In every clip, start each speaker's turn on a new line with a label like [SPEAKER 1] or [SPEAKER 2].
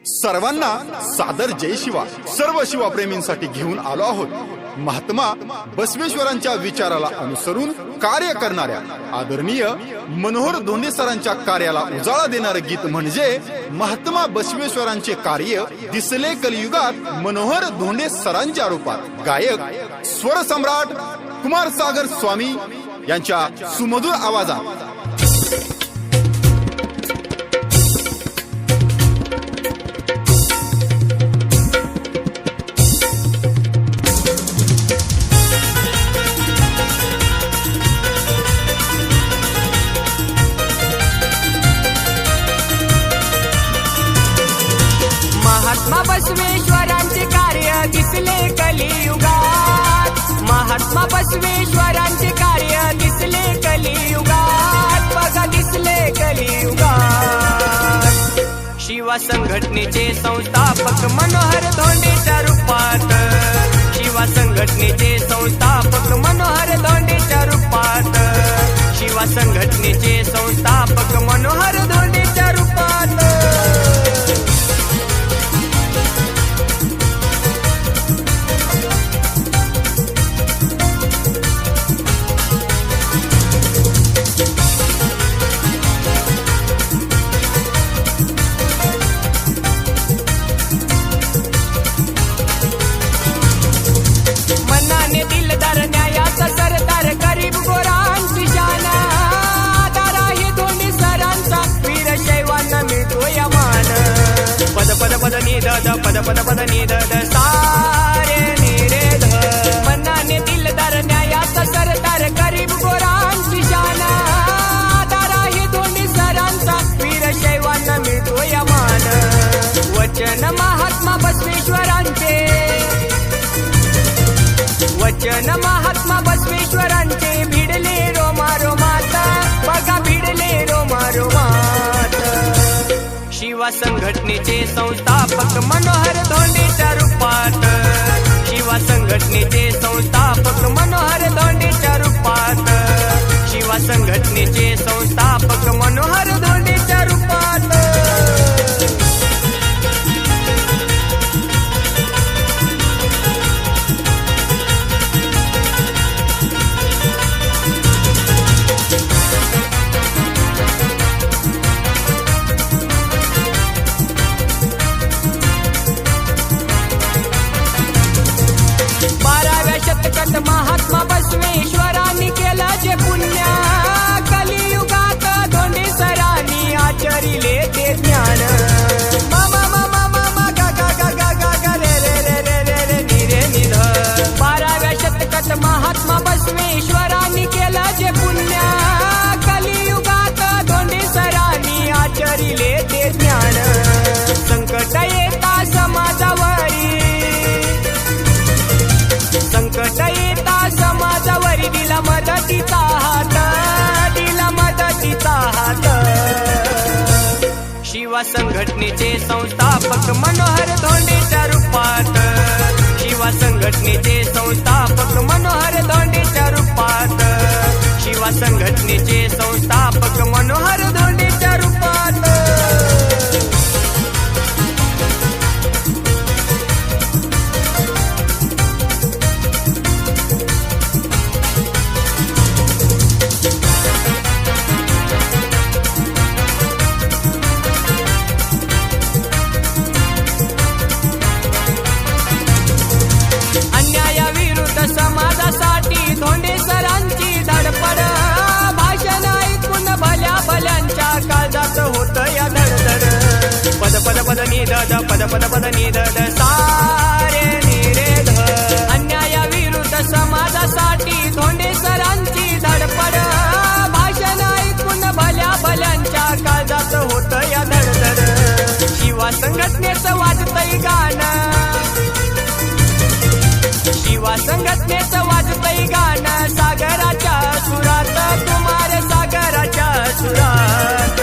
[SPEAKER 1] सर्वांना सादर जय शिवा. सर्व शिवप्रेमींसाठी घेऊन आलो आहोत महात्मा बसवेश्वरांच्या विचाराला अनुसरून कार्य करणाऱ्या आदरणीय मनोहर धोंडे सरांच्या कार्याला उजाळा देणारं गीत म्हणजे महात्मा बसवेश्वरांचे कार्य दिसले कलियुगात मनोहर धोंडे सरांच्या रूपात. गायक स्वर सम्राट कुमार सागर स्वामी यांच्या सुमधुर आवाजात.
[SPEAKER 2] महात्मा बसवेश्वरांचे कार्य दिसले कलियुगात. महात्मा बसवेश्वरांचे कार्य दिसले कलियुगात. बघा दिसले कलियुगात. शिवा संघटनेचे संस्थापक मनोहर धोंडेच्या रूपात. शिवा संघटनेचे संस्थापक मनोहर धोंडेच्या रूपात. शिवा संघटनेचे संस्थापक मनोहर धोंडेच्या रूपात. पद निद पद पद पद निद सारे निरेध. मनाने दिलदार न्यायाचा सरदार गरीब गोरांची शान. दारा हे धोंडे सरांचा वीरशैवांना मिळतो या मान. वचन महात्मा बसवेश्वरांचे. वचन महात्मा बसवेश्वरांचे भिडले रोमा रोमात. बघा भिडले रोमा रोमात. शिवा संघटनेचे संस्थापक मनोहर धोंडेच्या रूपात. शिवा संघटनेचे संस्थापक मनोहर धोंडेच्या रूपात. शिवा संघटनेचे संस्थापक मनोहर धोंडेच्या रूपात. महात्मा बसवेश्वरांनी केलं जे पुण्य. कलियुगात धोंडे सरांनी आचरिले ते ज्ञान. मामा मामा मामा गा गा गा गा गा गा रे रे रे रे रे रे नि रे निध. 12व्या शतकात महात्मा बसवेश्वरांनी केलं जे पुण्य. कलियुगात धोंडे सरांनी आचरिले ते ज्ञान. संकट येता समाजावरी. संकट येता समाजावरी दिला मदतीचा हात. दिला मदतीचा हात. शिवा संघटनेचे संस्थापक मनोहर धोंडेच्या रूपात. शिवा संघटनेचे संस्थापक मनोहर धोंडेच्या रूपात. शिवा संघटनेचे संस्थापक मनोहर धोंडेच्या रूपात. समाजासाठी धोंडे सरांची धडपड. भाषण ऐकून भल्या भल्यांच्या काळजात होत या धडधड. पद पद पद निद पद पद पद निद सारे निरेध. अन्यायाविरुद्ध समाजासाठी धोंडे सरांची धडपड. भाषण ऐकून भल्या भल्यांच्या काळजात होत या धडधड. शिवा संघटनेचं वाजतय गाणं. शिवा संघटनेचं वाजतय गाणं. सागराच्या सुरात. कुमार सागराच्या सुरात.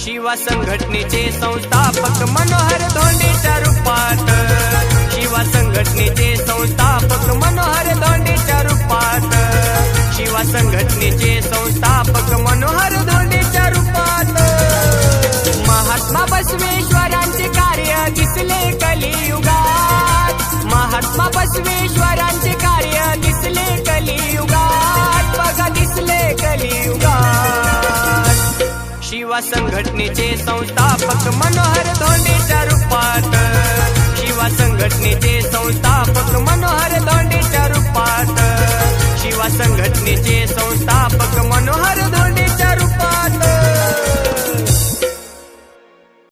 [SPEAKER 2] शिवा संघटनेचे संस्थापक मनोहर धोंडेच्या रूपात. शिवा संघटनेचे संस्थापक मनोहर धोंडेच्या रूपात. शिवा संघटनेचे संस्थापक मनोहर धोंडेच्या रूपात. महात्मा बसवेश्वरांचे बसवेश्वरांचे कार्य दिसले कलियुगात, बघा दिसले कलियुगात. शिवा संघटनेचे संस्थापक मनोहर धोंडेच्या रूपात, शिवा संघटनेचे संस्थापक मनोहर धोंडेच्या रूपात, शिवा संघटनेचे संस्थापक